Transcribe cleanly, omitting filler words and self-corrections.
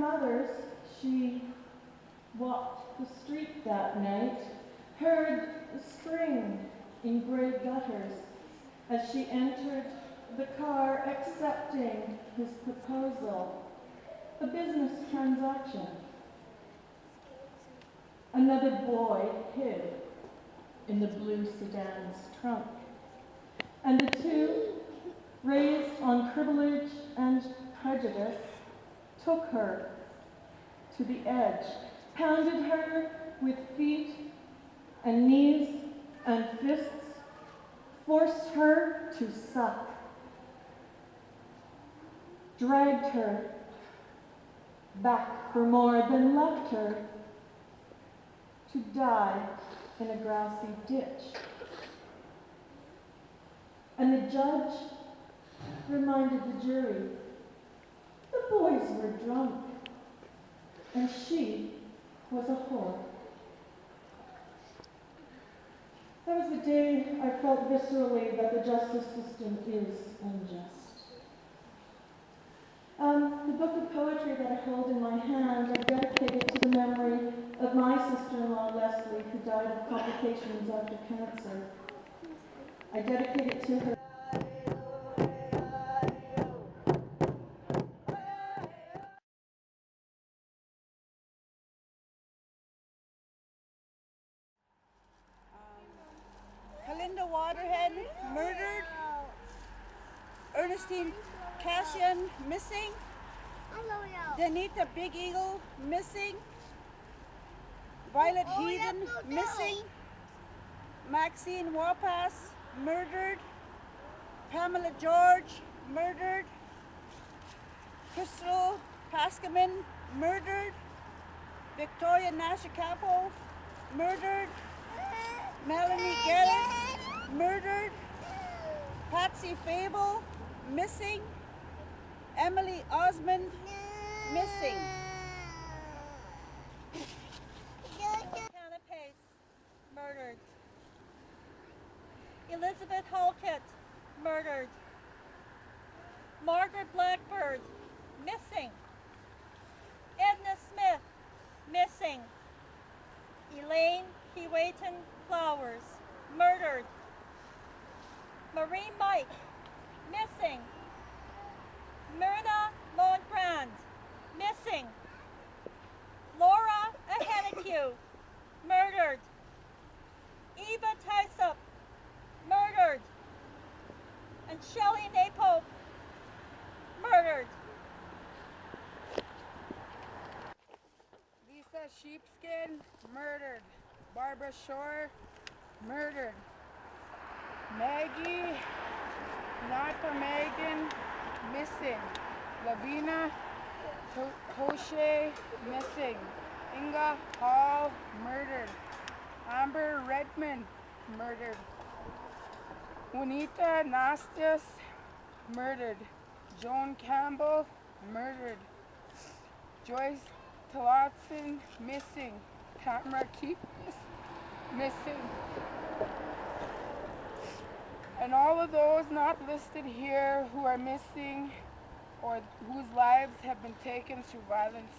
Others, she walked the street that night, heard spring in gray gutters as she entered the car accepting his proposal, a business transaction. Another boy hid in the blue sedan's trunk, and the two, raised on privilege and prejudice, took her to the edge, pounded her with feet and knees and fists, forced her to suck, dragged her back for more, then left her to die in a grassy ditch. And the judge reminded the jury, the boys were drunk, and she was a whore. That was the day I felt viscerally that the justice system is unjust. The book of poetry that I hold in my hand, I dedicated to the memory of my sister-in-law, Leslie, who died of complications after cancer. I dedicate it to her. Kalinda Waterhead, murdered. Ernestine Cassian, missing. Danita Big Eagle, missing. Violet Heathen, missing. Maxine Wapas, murdered. Pamela George, murdered. Crystal Paskaman, murdered. Victoria Nashacapo, murdered. Melanie Geddes, murdered. Patsy Fable, missing. Emily Osmond, missing. Hannah Pace, murdered. Elizabeth Halkett, murdered. Margaret Blackbird, missing. Edna Smith, missing. Elaine Keewatin Flowers, murdered. Marie Mike, missing. Myrna Mongrand, missing. Laura Ahenakew, murdered. Eva Tysup, murdered. And Shelley Napope, murdered. Lisa Sheepskin, murdered. Barbara Shore, murdered. Maggie, not for Megan, missing. Lavina Hoshe, missing. Inga Hall, murdered. Amber Redmond, murdered. Juanita Nastias, murdered. Joan Campbell, murdered. Joyce Tillotson, missing. Tamara Keepus, missing. And all of those not listed here who are missing or whose lives have been taken through violence